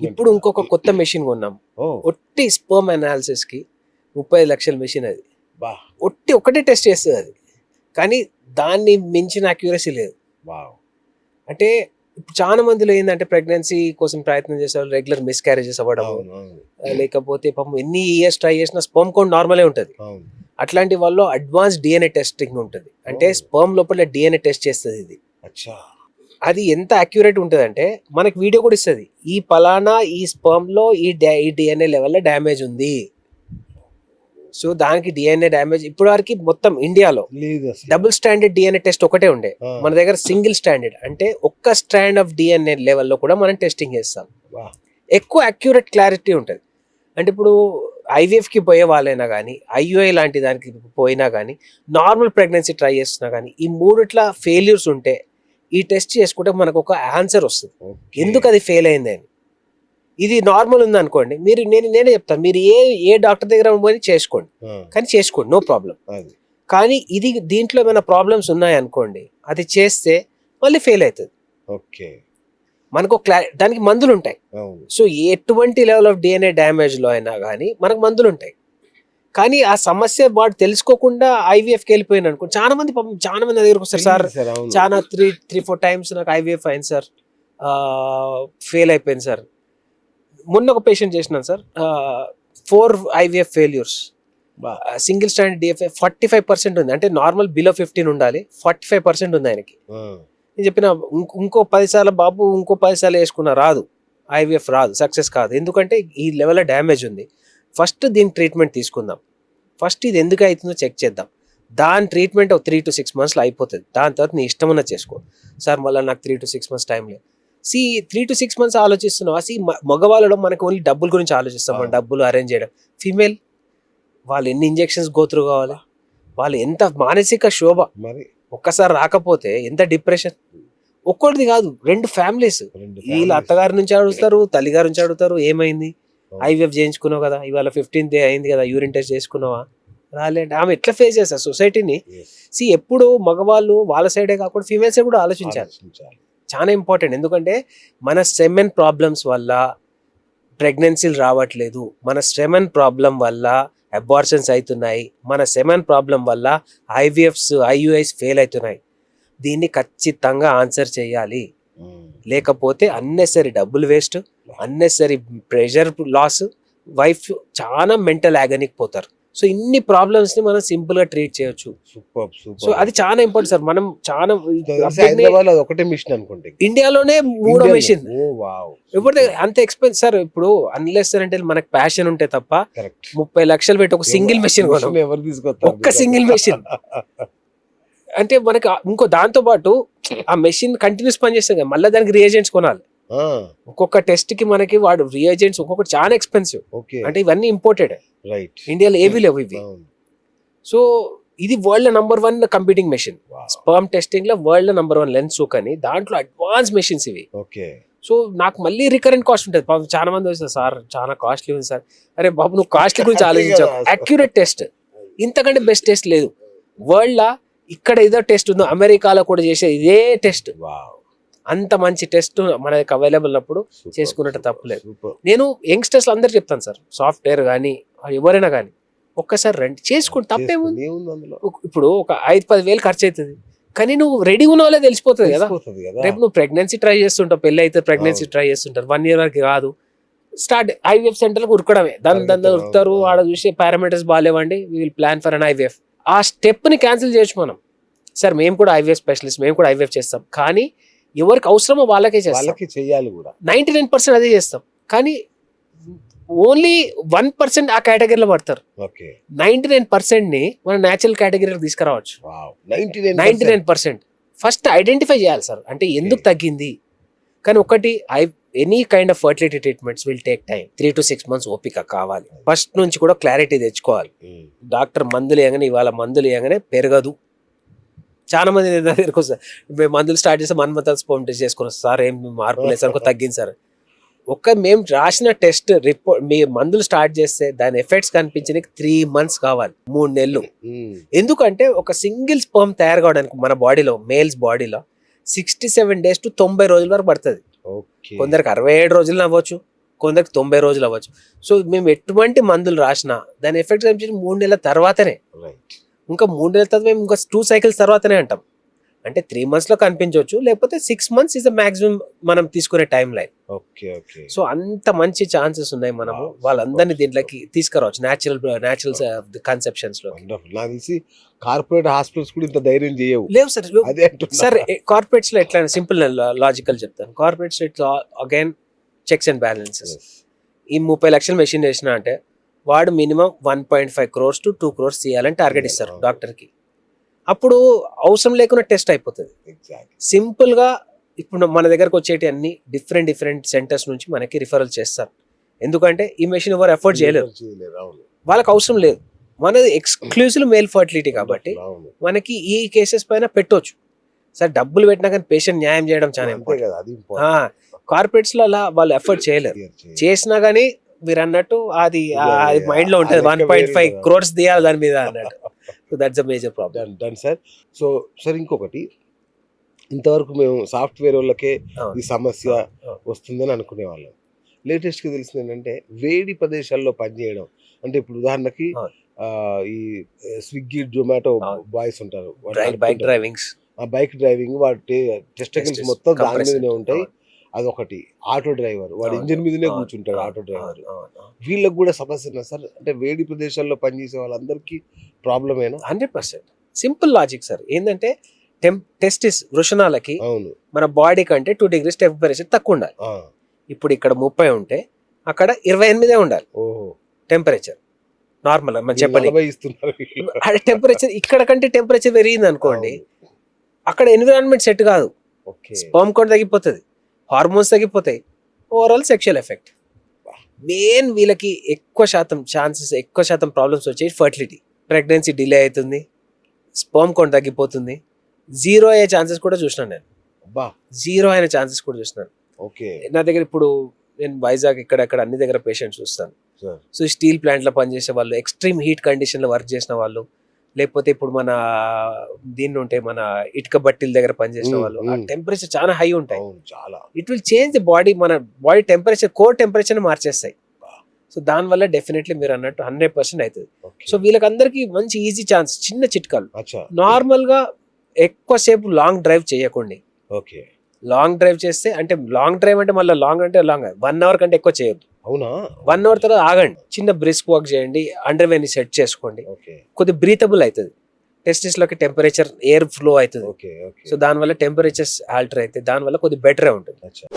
ఇప్పుడు ఇంకొక కొత్త మెషిన్ కొన్నాం. ఒట్టి స్పర్మ్ అనాలిసిస్ కి 35 లక్షల మెషిన్ అది. ఒట్టి ఒకటే టెస్ట్ చేస్తుంది అది, కానీ దాన్ని మించిన అక్యూరసీ లేదు. అంటే ఇప్పుడు చాలా మందిలో ఏంటంటే ప్రెగ్నెన్సీ కోసం ప్రయత్నం చేసే రెగ్యులర్ మిస్క్యారేజెస్ అవ్వడం, లేకపోతే పాపం ఎన్ని ఇయర్స్ ట్రై చేసినా స్పర్మ్ కౌంట్ నార్మలే ఉంటుంది. అట్లాంటి వాళ్ళు అడ్వాన్స్ డిఎన్ఏ టెస్టింగ్ ఉంటుంది. అంటే స్పర్మ్ లోపల డిఎన్ఏ టెస్ట్ చేస్తుంది ఇది. అది ఎంత అక్యురేట్ ఉంటుంది అంటే మనకి వీడియో కూడా ఇస్తుంది, ఈ పలానా ఈ స్పర్మ్ లో ఈ డిఎన్ఏ లెవెల్లో డ్యామేజ్ ఉంది. సో దానికి డిఎన్ఏ డ్యామేజ్ ఇప్పుడు వరకు మొత్తం ఇండియాలో డబుల్ స్టాండర్డ్ డిఎన్ఏ టెస్ట్ ఒకటే ఉండే. మన దగ్గర సింగిల్ స్టాండర్డ్, అంటే ఒక్క స్ట్రాండ్ ఆఫ్ డిఎన్ఏ లెవెల్లో కూడా మనం టెస్టింగ్ చేస్తాం. ఎక్కువ అక్యురేట్ క్లారిటీ ఉంటుంది. అంటే ఇప్పుడు ఐవీఎఫ్కి పోయే వాళ్ళైనా కానీ, ఐయుఐ లాంటి దానికి పోయినా కానీ, నార్మల్ ప్రెగ్నెన్సీ ట్రై చేస్తున్నా కానీ, ఈ మూడిట్లా ఫెయిల్యూర్స్ ఉంటే ఈ టెస్ట్ చేసుకుంటే మనకు ఒక ఆన్సర్ వస్తుంది ఎందుకు అది ఫెయిల్ అయింది అని. ఇది నార్మల్ ఉంది అనుకోండి, మీరు నేనే చెప్తాను, మీరు ఏ డాక్టర్ దగ్గర పోయి చేసుకోండి, కానీ చేసుకోండి, నో ప్రాబ్లం. కానీ దీంట్లో ఏమైనా ప్రాబ్లమ్స్ ఉన్నాయనుకోండి, అది చేస్తే మళ్ళీ ఫెయిల్ అవుతుంది. మనకు దానికి మందులు ఉంటాయి. సో ఎటువంటి లెవెల్ ఆఫ్ డిఎన్ఏ డ్యామేజ్ లో అయినా కానీ మనకు మందులు ఉంటాయి. కానీ ఆ సమస్య వాడు తెలుసుకోకుండా ఐవీఎఫ్కి వెళ్ళిపోయిన అనుకో, చాలా మంది నా దగ్గరకు వస్తారు, సార్ చాలా 3-4 టైమ్స్ నాకు ఐవీఎఫ్ అయింది సార్, ఫెయిల్ అయిపోయింది సార్. మొన్న ఒక పేషెంట్ చేసినాను sir, 4 IVF failures, single standard DFA 45% ఉంది. అంటే నార్మల్ బిలో 15 ఉండాలి, 45% ఉంది ఆయనకి. నేను చెప్పిన ఇంకో 10 సార్లు బాబు, ఇంకో 10 సార్లు వేసుకున్నా రాదు, ఐవీఎఫ్ రాదు, సక్సెస్ కాదు. ఎందుకంటే ఈ లెవెల్లో డ్యామేజ్ ఉంది. ఫస్ట్ దీని ట్రీట్మెంట్ తీసుకుందాం, ఫస్ట్ ఇది ఎందుకు అవుతుందో చెక్ చేద్దాం. దాని ట్రీట్మెంట్ 3 to 6 monthsలో అయిపోతుంది. దాని తర్వాత నీ ఇష్టం ఉన్నది చేసుకో. సార్ మళ్ళీ నాకు 3 to 6 months టైం లేదు. 3 to 6 months ఆలోచిస్తున్నావా? మగవాళ్ళలో మనకు ఓన్లీ డబ్బుల గురించి ఆలోచిస్తాం, మనం డబ్బులు అరేంజ్ చేయడం. ఫీమేల్ వాళ్ళు ఎన్ని ఇంజెక్షన్స్ గోత్రు కావాలి, వాళ్ళు ఎంత మానసిక శోభ, ఒక్కసారి రాకపోతే ఎంత డిప్రెషన్. ఒక్కటిది కాదు, 2 ఫ్యామిలీస్, వీళ్ళ అత్తగారి నుంచి అడుగుతారు, తల్లిగారి నుంచి అడుగుతారు, ఏమైంది ఐవీఎఫ్ చేయించుకున్నావు కదా, ఇవాళ 15th day అయింది కదా, యూరిన్ టెస్ట్ చేసుకున్నావా, రాలేండి. ఆమె ఎట్లా ఫేస్ చేస్తారు సొసైటీని. ఎప్పుడు మగవాళ్ళు వాళ్ళ సైడే కాకుండా ఫీమేల్ సైడ్ కూడా ఆలోచించాలి, చాలా ఇంపార్టెంట్. ఎందుకంటే మన సెమెన్ ప్రాబ్లమ్స్ వల్ల ప్రెగ్నెన్సీలు రావట్లేదు, మన సెమెన్ ప్రాబ్లం వల్ల అబార్షన్స్ అవుతున్నాయి, మన సెమెన్ ప్రాబ్లం వల్ల ఐవీఎఫ్స్ ఐయుఐస్ ఫెయిల్ అవుతున్నాయి. దీన్ని ఖచ్చితంగా ఆన్సర్ చేయాలి, లేకపోతే అన్నెసరీ డబ్బులు waste, unnecessary pressure loss, wife చాలా మెంటల్ యాగనీకి పోతారు. సో ఇన్ని ప్రాబ్లమ్స్ ని మనం సింపుల్ గా ట్రీట్ చేయొచ్చు. సో అది చాలా ఇంపార్టెంట్ సార్. మనం చాలా ఒకటే మిషన్ అనుకోండి, ఇండియాలోనే 3వ మెషిన్. ఇప్పుడు అంత ఎక్స్పెన్స్ సార్. ఇప్పుడు అన్లెస్ అంటే మనకు ప్యాషన్ ఉంటే తప్ప 30 లక్షలు పెట్టి ఒక సింగిల్ మెషిన్ ఎవరు తీసుకొస్తారు? ఒక్క సింగిల్ మెషిన్ అంటే మనకి ఇంకో దాంతో పాటు ఆ మెషిన్ కంటిన్యూస్ పని చేస్తాం కదా, మళ్ళీ దానికి రియేజెంట్స్ కొనాలి. ఒక్కొక్క టెస్ట్ కి మనకి వాడు రియేజెంట్స్ ఒక్కొక్కటి చాలా ఎక్స్పెన్సివ్. అంటే ఇవన్నీ ఇంపోర్టెడ్, ఇండియాలో ఏవి లేవు ఇవి. సో ఇది world number 1 computing machine. Sperm testing లో వరల్డ్ నంబర్ 1 లెన్స్ అని, దాంట్లో అడ్వాన్స్ మెషిన్స్ ఇవి. సో నాకు మళ్ళీ రికరెంట్ కాస్ట్ ఉంటుంది. చాలా మంది వస్తారు, సార్ చాలా కాస్ట్లీ ఉంది సార్. అరే బాబు, నువ్వు కాస్ట్లీ గురించి ఆలోచించావు, అక్యురేట్ టెస్ట్ ఇంతకంటే బెస్ట్ టెస్ట్ లేదు వరల్డ్ లా. ఇక్కడ ఏదో టెస్ట్ ఉందో అమెరికాలో కూడా చేసే ఇదే టెస్ట్. అంత మంచి టెస్ట్ మనకి అవైలబుల్ ఉన్నప్పుడు చేసుకున్నట్టు తప్పులేదు. నేను యంగ్స్టర్స్ అందరు చెప్తాను సార్, సాఫ్ట్వేర్ కానీ ఎవరైనా కానీ ఒక్కసారి రండి చేసుకుంటే తప్పేముంది. ఇప్పుడు ఒక 5-10 వేలు ఖర్చు అవుతుంది, కానీ నువ్వు రెడీ ఉన్నావో తెలిసిపోతుంది కదా. రేపు నువ్వు ప్రెగ్నెన్సీ ట్రై చేస్తుంటావు, పెళ్లి అయితే ప్రెగ్నెన్సీ ట్రై చేస్తుంటారు, 1 year వరకు కాదు, స్టార్ట్ ఐవీఎఫ్ సెంటర్కి ఉరకడమే. దాని ఉరుకుతారు, ఆడ చూసి పారామీటర్స్ బాగాలేవండి, we will plan for an IVF. ఆ స్టెప్ ని క్యాన్సిల్ చేయొచ్చు మనం. సార్ మేము కూడా ఐవీఎఫ్ స్పెషలిస్ట్, మేము కూడా ఐవీఎఫ్ చేస్తాం, కానీ ఎవరికి అవసరమో వాళ్ళకే చేస్తాం, చేయాలి కూడా. 99% అదే చేస్తాం, కానీ ఓన్లీ 1% ఆ కేటగిరీలో పడతారు. 99% ని మనం న్యాచురల్ కేటగిరీలో తీసుకురావచ్చు. 99% ఫస్ట్ ఐడెంటిఫై చేయాలి సార్, అంటే ఎందుకు తగ్గింది. కానీ ఒకటి, any kind of fertility treatments will take time. 3 to 6 months ఓపిక కావాలి. ఫస్ట్ నుంచి కూడా క్లారిటీ తెచ్చుకోవాలి. డాక్టర్ మందులు ఇవ్వగానే, ఇవాళ మందులు ఇవ్వగానే పెరగదు. చాలా మంది దగ్గరకు వస్తారు, మేము మందులు స్టార్ట్ చేస్తే 1 month స్పర్మ్ టెస్ట్ చేసుకుని వస్తారు, సార్ ఏం మార్పు లేదు సార్, తగ్గింది సార్. మేము రాసిన టెస్ట్ రిపోర్ట్, మీ మందులు స్టార్ట్ చేస్తే దాని ఎఫెక్ట్స్ కనిపించడానికి 3 months కావాలి, 3 నెలలు. ఎందుకంటే ఒక సింగిల్ స్పర్మ్ తయారు కావడానికి మన బాడీలో, మేల్స్ బాడీలో 67 days to 90 రోజుల వరకు పడుతుంది. కొందరికి 67 రోజులు అవ్వచ్చు, కొందరికి 90 రోజులు అవ్వచ్చు. సో మేము ఎటువంటి మందులు రాసినా దాని ఎఫెక్ట్ కనిపించి 3 నెలల తర్వాతనే, రైట్. ఇంకా 3 నెలల తర్వాత మేము ఇంకా 2 సైకిల్స్ తర్వాతనే అంటాం. అంటే 3 months లో కనిపించవచ్చు, లేకపోతే 6 months ఇస్ ద మాక్సిమం మనం తీసుకునే time line. Okay okay. So అంత మంచి ఛాన్సెస్ ఉన్నాయి మనము Wow, వాళ్ళందరినీ super, దీంట్లోకి తీసుకురావచ్చు న్యాచురల్ కన్సెప్షన్స్ లో. వండర్ఫుల్. నాకు తెలిసి కార్పొరేట్ హాస్పిటల్స్ కూడా ఇంత ధైర్యం చేయవు. లేవు సార్. అదే అంటున్నా. సార్ కార్పొరేట్స్ లో ఎట్లా సింపుల్ లాజికల్ చెప్తాను. కార్పొరేట్స్ ఇట్లా again checks and balances. Yes. ఈ 30 లక్షల మెషిన్ వేసినా అంటే వాడు మినిమం 1.5 crores to 2 crores తీయాలని టార్గెట్ ఇస్తారు Yeah. డాక్టర్కి. అప్పుడు అవసరం లేకుండా టెస్ట్ అయిపోతుంది Exactly. సింపుల్ గా. ఇప్పుడు మన దగ్గరకు వచ్చేటి అన్ని డిఫరెంట్ సెంటర్స్ నుంచి మనకి రిఫరల్ చేస్తారు. ఎందుకంటే ఈ మెషిన్ ఎవరు ఎఫోర్డ్ చేయలేరు, చేయలేరు, అవును. వాళ్ళకి అవసరం లేదు. మనది ఎక్స్క్లూజివ్ మేల్ ఫర్టిలిటీ కాబట్టి అవును. మనకి ఈ కేసెస్ పైన పెట్టొచ్చు. సార్ డబ్బులు పెట్టినా కానీ పేషెంట్ న్యాయం చేయడం చాలా అంతే ఇంపార్టెంట్. కదా, అది important. కార్పొరేట్స్ లో అలా వాళ్ళు ఎఫర్ట్ చేయలేరు. Clear. చేసినా గానీ మీరు అన్నట్టు అది Yeah. మైండ్ లో ఉంటుంది, ఆ లెక్క 1.5 వేరే కదా. crores తీయాలి దాని మీద అన్నట్టు. So that's a major problem. Done, done, sir. So sir ఇంకొకటి, ఇంతవరకు మేము సాఫ్ట్వేర్ వాళ్ళకే ఈ సమస్య వస్తుందని అనుకునే వాళ్ళం. లేటెస్ట్ గా తెలిసింది ఏంటంటే వేడి ప్రదేశాల్లో పనిచేయడం. అంటే ఇప్పుడు ఉదాహరణకి అవును. ఈ స్విగ్గీ జొమాటో అవును. బాయ్స్ ఉంటారు, బైక్ డ్రైవింగ్స్, ఆ బైక్ డ్రైవింగ్ వాటి టెస్టికల్స్ Testes, మొత్తం దాని compressor. మీదనే ఉంటాయి. అవును. అదొకటి. ఆటో డ్రైవర్ వాడు అవును. ఇంజిన్ మీదనే అవును. కూర్చుంటాడు ఆటో అవును. డ్రైవర్. అవును. వీళ్ళకి కూడా సమస్య ఉన్నా సార్? అంటే వేడి ప్రదేశాల్లో పనిచేసే వాళ్ళందరికీ ప్రాబ్లమేనా? 100% సింపుల్ లాజిక్ సార్. ఏంటంటే టెస్టిస్ వృషణాలకి అవును. మన బాడీ కంటే 2 degrees టెంపరేచర్ తక్కువ ఉండాలి. ఆ, ఇప్పుడు ఇక్కడ 30 ఉంటే అక్కడ 28 ఉండాలి ఓహో. టెంపరేచర్. నార్మల్ మనం వీళ్ళు చెప్పండి. 40 ఇస్తున్నారు వీళ్ళు. టెంపరేచర్ ఇక్కడ కంటే టెంపరేచర్ పెరిగింది అనుకోండి, అవును. అక్కడ ఎన్విరాన్మెంట్ సెట్ కాదు, ఓకే. స్పర్మ్ కౌంట్ తగ్గిపోతుంది, హార్మోన్స్ తగ్గిపోతాయి, ఓవరాల్ సెక్షువల్ ఎఫెక్ట్. మెయిన్ వీళ్ళకి ఎక్కువ శాతం ప్రాబ్లమ్స్ వచ్చేది ఫర్టిలిటీ. ప్రెగ్నెన్సీ డిలే అవుతుంది, స్పర్మ్ కౌంట్ తగ్గిపోతుంది, జీరో అయ్యే ఛాన్సెస్ కూడా చూసినాను నేను. అబ్బా. జీరో అయిన ఛాన్సెస్ కూడా చూసినాను. ఓకే నా దగ్గర ఇప్పుడు నేను వైజాగ్ ఇక్కడ అన్ని దగ్గర పేషెంట్స్ చూస్తాను. సార్. సో స్టీల్ ప్లాంట్లో పనిచేసే వాళ్ళు, ఎక్స్ట్రీమ్ హీట్ కండిషన్లో వర్క్ చేసిన వాళ్ళు, లేకపోతే ఇప్పుడు మన దీన్ని ఉంటే మన ఇటుక బట్టీల దగ్గర పనిచేసిన వాళ్ళు, ఆ టెంపరేచర్ చాలా హై ఉంటాయి. అవును, చాలా. It will change the body, మన బాడీ టెంపరేచర్, కోర్ టెంపరేచర్ మార్చేస్తాయి. సో దానివల్ల డెఫినెట్లీ మీరు అన్నట్టు 100% అవుతుంది. ఓకే. సో వీళ్ళకందరికీ మంచి ఈజీ ఛాన్స్, చిన్న చిట్కాలు. అచ్చా. నార్మల్గా ఎక్కువసేపు లాంగ్ డ్రైవ్ చేయకండి. ఓకే. లాంగ్ డ్రైవ్ చేస్తే, అంటే లాంగ్ డ్రైవ్ అంటే మళ్ళీ లాంగ్ 1 hour కంటే ఎక్కువ చేయొద్దు. అవునా? 1 hour తర్వాత ఆగండి, చిన్న బ్రిస్క్ వాక్ చేయండి, అండర్వేర్ని సెట్ చేసుకోండి, ఓకే. కొద్ది బ్రీతబుల్ అవుతుంది, టెస్టిస్ లోకి టెంపరేచర్ ఎయిర్ ఫ్లో అవుతుంది. ఓకే. ఓకే. సో దానివల్ల టెంపరేచర్స్ ఆల్టర్ అయితే దానివల్ల కొద్ది బెటరే ఉంటుంది. అచ్చా.